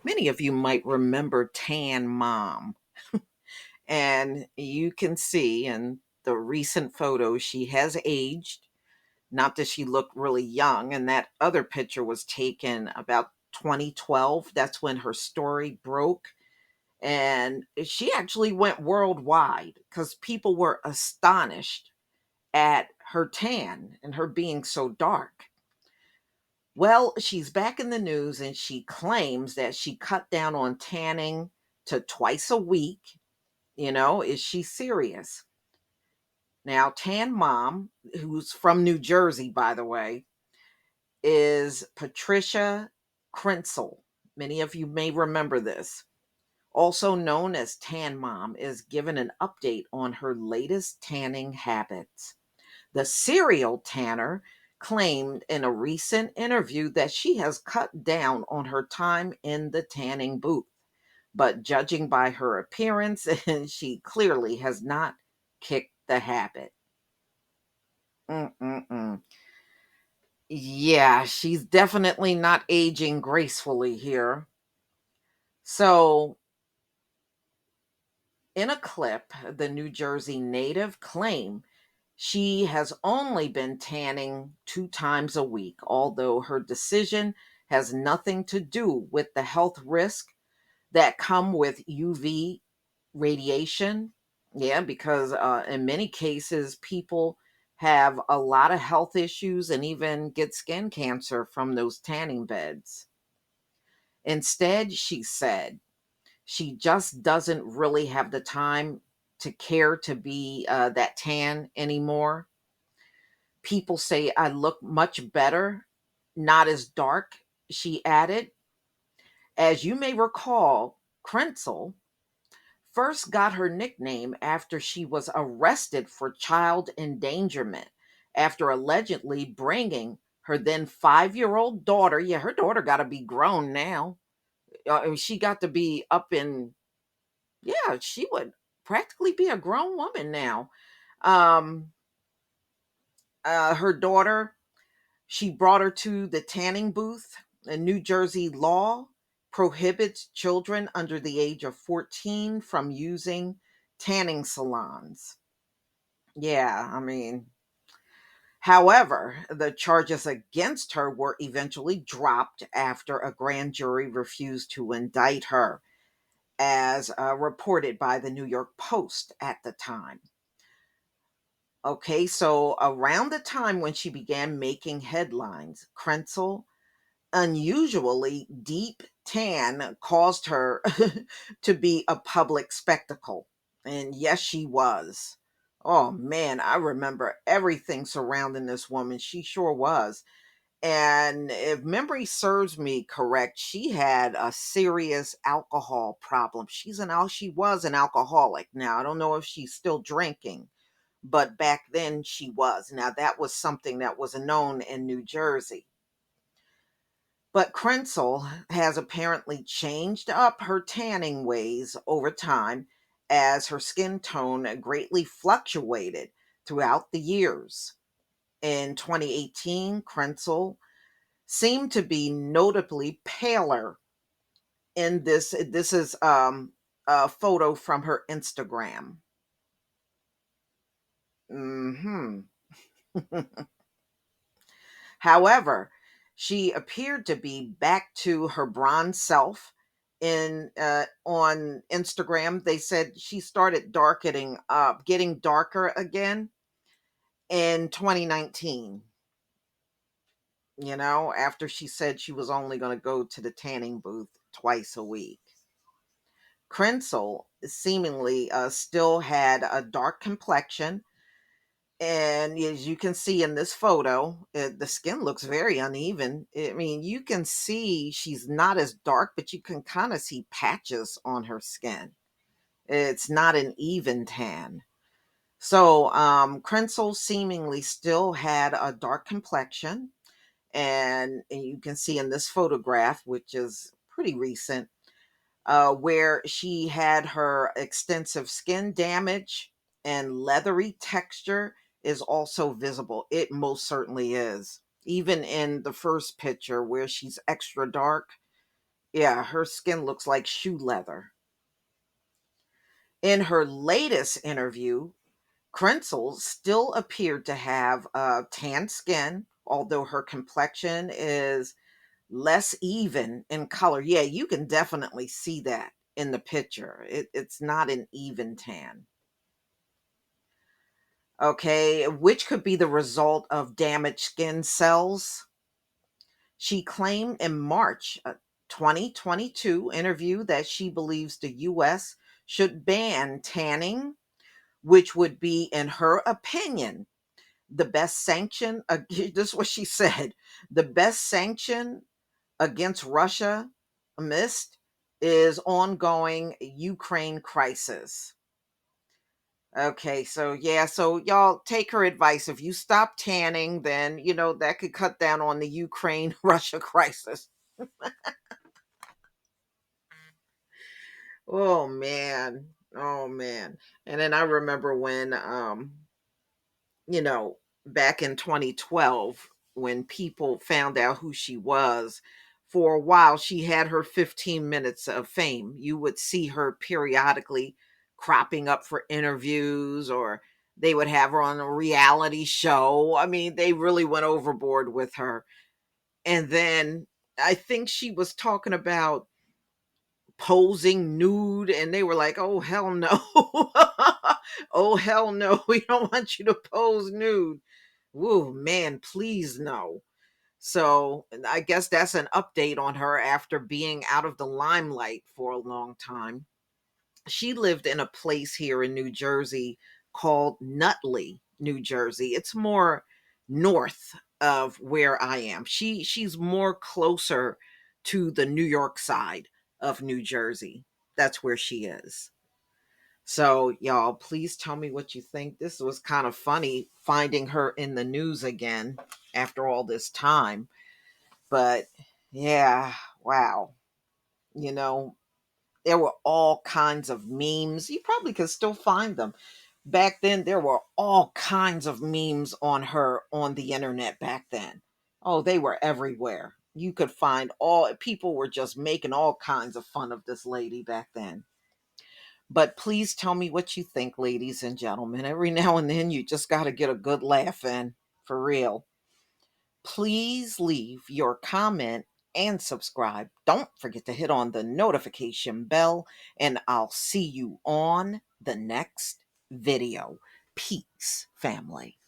Many of you might remember Tan Mom, and you can see in the recent photos she has aged. Not that she looked really young, and that other picture was taken about 2012. That's when her story broke, and she actually went worldwide because people were astonished at her tan and her being so dark. Well, she's back in the news and she claims that she cut down on tanning to twice a week. Is she serious? Now, Tan Mom, who's from New Jersey, by the way, is Patricia Krentcil. Many of you may remember this. Also known as Tan Mom, is given an update on her latest tanning habits. The serial tanner claimed in a recent interview that she has cut down on her time in the tanning booth. But judging by her appearance, she clearly has not kicked the habit. Mm-mm-mm. Yeah, she's definitely not aging gracefully here. So, in a clip, the New Jersey native claimed she has only been tanning 2 times a week, although her decision has nothing to do with the health risk that come with UV radiation. Yeah, because in many cases, people have a lot of health issues and even get skin cancer from those tanning beds. Instead, she said she just doesn't really have the time to care to be that tan anymore. People say I look much better, not as dark, she added. As you may recall, Krentcil first got her nickname after she was arrested for child endangerment after allegedly bringing her then 5-year-old daughter. Yeah, her daughter got to be grown now. She got to be up in, yeah, she would practically be a grown woman now. Um, her daughter, she brought her to the tanning booth. A New Jersey law prohibits children under the age of 14 from using tanning salons. Yeah, I mean, however, the charges against her were eventually dropped after a grand jury refused to indict her, as reported by the New York Post at the time. Okay, so around the time when she began making headlines, Krentcil unusually deep tan caused her to be a public spectacle. And yes, she was. Oh man, I remember everything surrounding this woman. She sure was. And if memory serves me correct, she had a serious alcohol problem. She was an alcoholic. Now, I don't know if she's still drinking, but back then she was. Now, that was something that was known in New Jersey. But Krentcil has apparently changed up her tanning ways over time as her skin tone greatly fluctuated throughout the years. In 2018, Krentcil seemed to be notably paler in this. This is a photo from her Instagram. Hmm. However, she appeared to be back to her bronze self. In On Instagram, they said she started darkening up, getting darker again in 2019. After she said she was only going to go to the tanning booth twice a week. Krentcil seemingly still had a dark complexion, and as you can see in this photo, the skin looks very uneven. I mean, you can see she's not as dark, but you can kind of see patches on her skin. It's not an even tan. So, Krentcil seemingly still had a dark complexion, and you can see in this photograph, which is pretty recent, where she had her extensive skin damage and leathery texture is also visible. It most certainly is. Even in the first picture where she's extra dark, Yeah, her skin looks like shoe leather. In her latest interview, Krentcil still appeared to have tan skin, although her complexion is less even in color. Yeah, you can definitely see that in the picture. It's not an even tan. Okay, which could be the result of damaged skin cells. She claimed in March 2022 interview that she believes the US should ban tanning, which would be, in her opinion, the best sanction. This is what she said: the best sanction against Russia amidst is ongoing Ukraine crisis. Okay, so yeah, so y'all take her advice. If you stop tanning, then that could cut down on the Ukraine Russia crisis. Oh man. Oh man. And then I remember when you know, back in 2012, when people found out who she was, for a while she had her 15 minutes of fame. You would see her periodically cropping up for interviews, or they would have her on a reality show. I mean, they really went overboard with her. And then I think she was talking about posing nude, and they were like, "Oh hell no." Oh hell no. We don't want you to pose nude. Woo, man, please no. So I guess that's an update on her after being out of the limelight for a long time. She lived in a place here in New Jersey called Nutley, New Jersey. It's more north of where I am. She's more closer to the New York side of New Jersey. That's where she is. So, y'all, please tell me what you think. This was kind of funny finding her in the news again after all this time. But yeah, wow. You know, there were all kinds of memes. You probably could still find them. Back then, there were all kinds of memes on her on the internet back then. Oh, they were everywhere. You could find all people were just making all kinds of fun of this lady back then. But please tell me what you think, ladies and gentlemen. Every now and then, you just got to get a good laugh in, for real. Please leave your comment and subscribe. Don't forget to hit on the notification bell, and I'll see you on the next video. Peace, family.